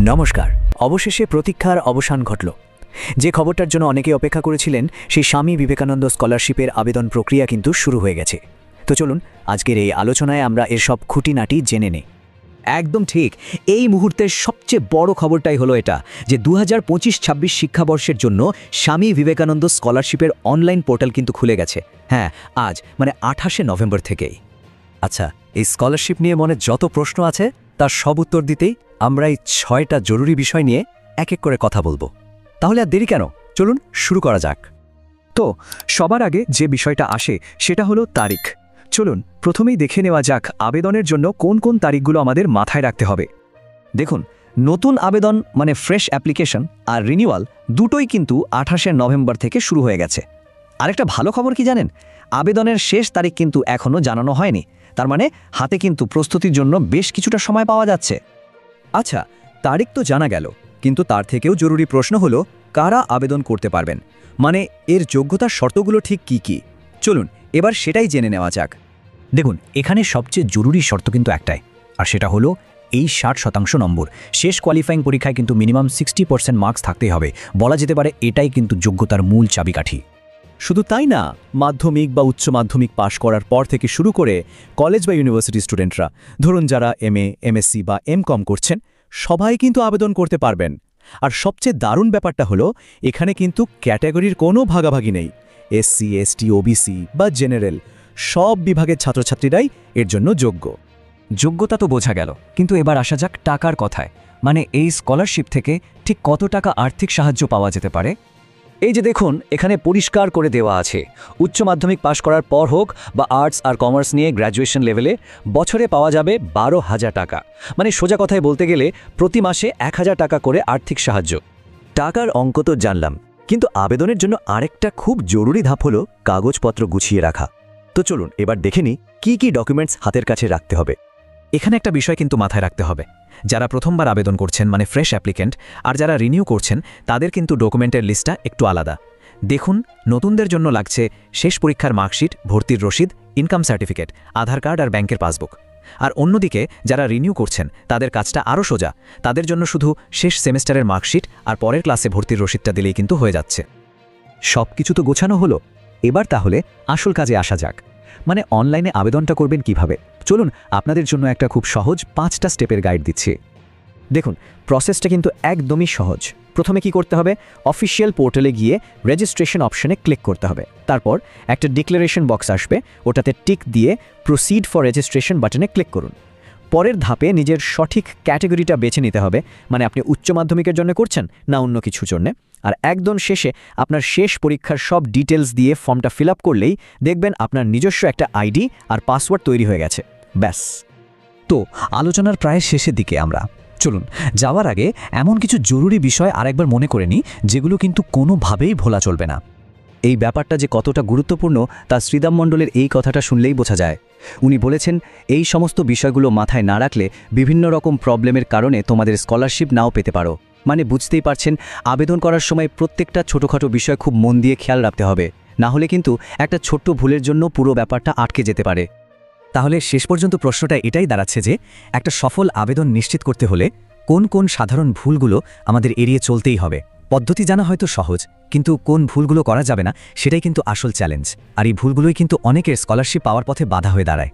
নমস্কার। অবশেষে প্রতীক্ষার অবসান ঘটল। যে খবরটার জন্য অনেকেই অপেক্ষা করেছিলেন, সেই স্বামী বিবেকানন্দ স্কলারশিপের আবেদন প্রক্রিয়া কিন্তু শুরু হয়ে গেছে। তো চলুন আজকের এই আলোচনায় আমরা এর সব খুঁটিনাটি জেনে নিই। একদম ঠিক। এই মুহূর্তের সবচেয়ে বড় খবরটাই হলো এটা যে 2025-26 শিক্ষাবর্ষের জন্য স্বামী বিবেকানন্দ স্কলারশিপের অনলাইন পোর্টাল কিন্তু খুলে গেছে। হ্যাঁ, আজ মানে 28শে নভেম্বর থেকেই। আচ্ছা, এই স্কলারশিপ নিয়ে মনে যত প্রশ্ন আছে তার সব উত্তর দিতেই আমরা এই 6টা জরুরি বিষয় নিয়ে এক এক করে কথা বলবো। তাহলে আর দেরি কেন, চলুন শুরু করা যাক। তো সবার আগে যে বিষয়টা আসে সেটা হলো তারিখ। চলুন প্রথমেই দেখে নেওয়া যাক আবেদনের জন্য কোন কোন তারিখগুলো আমাদের মাথায় রাখতে হবে। দেখুন, নতুন আবেদন মানে ফ্রেশ অ্যাপ্লিকেশন আর রিনিউয়াল দুটোই কিন্তু 28শে নভেম্বর থেকে শুরু হয়ে গেছে। আরেকটা ভালো খবর কি জানেন? আবেদনের শেষ তারিখ কিন্তু এখনও জানানো হয়নি। তার মানে হাতে কিন্তু প্রস্তুতির জন্য বেশ কিছুটা সময় পাওয়া যাচ্ছে। আচ্ছা, তারিখ তো জানা গেল, কিন্তু তার থেকেও জরুরি প্রশ্ন হলো কারা আবেদন করতে পারবেন, মানে এর যোগ্যতার শর্তগুলো ঠিক কি কি। চলুন এবার সেটাই জেনে নেওয়া যাক। দেখুন, এখানে সবচেয়ে জরুরি শর্ত কিন্তু একটাই, আর সেটা হলো এই 60% নম্বর। শেষ কোয়ালিফাইং পরীক্ষায় কিন্তু মিনিমাম 60% মার্কস থাকতেই হবে। বলা যেতে পারে এটাই কিন্তু যোগ্যতার মূল চাবিকাঠি। শুধু তাই না, মাধ্যমিক বা উচ্চ মাধ্যমিক পাশ করার পর থেকে শুরু করে কলেজ বা ইউনিভার্সিটি স্টুডেন্টরা, ধরুন যারা এমএ, এমএসসি বা এমকম করছেন, সবাই কিন্তু আবেদন করতে পারবেন। আর সবচেয়ে দারুণ ব্যাপারটা হলো এখানে কিন্তু ক্যাটাগরির কোনো ভাগাভাগি নেই। এসসি, এসটি, ওবিসি বা জেনারেল সব বিভাগের ছাত্রছাত্রীরাই এর জন্য যোগ্য। যোগ্যতা তো বোঝা গেল, কিন্তু এবার আসা যাক টাকার কথায়। মানে এই স্কলারশিপ থেকে ঠিক কত টাকা আর্থিক সাহায্য পাওয়া যেতে পারে? এই যে দেখুন, এখানে পরিষ্কার করে দেওয়া আছে, উচ্চ মাধ্যমিক পাশ করার পর হোক বা আর্টস আর কমার্স নিয়ে গ্র্যাজুয়েশন লেভেলে বছরে পাওয়া যাবে 12,000 টাকা। মানে সোজা কথায় বলতে গেলে প্রতি মাসে 1,000 টাকা করে আর্থিক সাহায্য। টাকার অঙ্ক তো জানলাম, কিন্তু আবেদনের জন্য আরেকটা খুব জরুরি ধাপ হলো কাগজপত্র গুছিয়ে রাখা। তো চলুন এবার দেখে নিই কী কী ডকুমেন্টস হাতের কাছে রাখতে হবে। এখানে একটা বিষয় কিন্তু মাথায় রাখতে হবে, যারা প্রথমবার আবেদন করছেন মানে ফ্রেশ অ্যাপ্লিকেন্ট, আর যারা রিনিউ করছেন তাদের কিন্তু ডকুমেন্টের লিস্টটা একটু আলাদা। দেখুন, নতুনদের জন্য লাগছে শেষ পরীক্ষার মার্কশিট, ভর্তির রসিদ, ইনকাম সার্টিফিকেট, আধার কার্ড আর ব্যাংকের পাসবুক। আর অন্যদিকে যারা রিনিউ করছেন তাদের কাজটা আরও সোজা। তাদের জন্য শুধু শেষ সেমেস্টারের মার্কশিট আর পরের ক্লাসে ভর্তির রসিদটা দিলেই কিন্তু হয়ে যাচ্ছে। সব কিছু তো গোছানো হলো, এবার তাহলে আসল কাজে আসা যাক। মানে অনলাইনে আবেদনটা করবেন কিভাবে। চলুন আপনাদের জন্য একটা খুব সহজ 5টা স্টেপের গাইড দিচ্ছি। দেখুন, প্রসেসটা কিন্তু একদমই সহজ। প্রথমে কি করতে হবে, অফিসিয়াল পোর্টালে গিয়ে রেজিস্ট্রেশন অপশনে ক্লিক করতে হবে। তারপর একটা ডিক্লারেশন বক্স আসবে, ওটাতে টিক দিয়ে প্রসিড ফর রেজিস্ট্রেশন বাটনে ক্লিক করুন। পরের ধাপে নিজের সঠিক ক্যাটাগরিটা বেছে নিতে হবে, মানে আপনি উচ্চ মাধ্যমিকের জন্য করছেন না অন্য কিছুর জন্য। আর একদম শেষে আপনার শেষ পরীক্ষার সব ডিটেলস দিয়ে ফর্মটা ফিল আপ করলেই দেখবেন আপনার নিজস্ব একটা আইডি আর পাসওয়ার্ড তৈরি হয়ে গেছে। ব্যাস। তো আলোচনার প্রায় শেষের দিকে আমরা। চলুন যাওয়ার আগে এমন কিছু জরুরি বিষয় আরেকবার মনে করে নিই, যেগুলো কিন্তু কোনোভাবেই ভোলা চলবে না। এই ব্যাপারটা যে কতটা গুরুত্বপূর্ণ তা শ্রীদাম মণ্ডলের এই কথাটা শুনলেই বোঝা যায়। উনি বলেছেন, এই সমস্ত বিষয়গুলো মাথায় না রাখলে বিভিন্ন রকম প্রবলেমের কারণে তোমাদের স্কলারশিপ নাও পেতে পারো। মানে বুঝতেই পারছেন, আবেদন করার সময় প্রত্যেকটা ছোটোখাটো বিষয় খুব মন দিয়ে খেয়াল রাখতে হবে, না হলে কিন্তু একটা ছোট্ট ভুলের জন্য পুরো ব্যাপারটা আটকে যেতে পারে। তাহলে শেষ পর্যন্ত প্রশ্নটা এটাই দাঁড়াচ্ছে যে একটা সফল আবেদন নিশ্চিত করতে হলে কোন কোন সাধারণ ভুলগুলো আমাদের এড়িয়ে চলতেই হবে। পদ্ধতি জানা হয়তো সহজ, কিন্তু কোন ভুলগুলো করা যাবে না সেটাই কিন্তু আসল চ্যালেঞ্জ। আর এই ভুলগুলোই কিন্তু অনেকের স্কলারশিপ পাওয়ার পথে বাধা হয়ে দাঁড়ায়।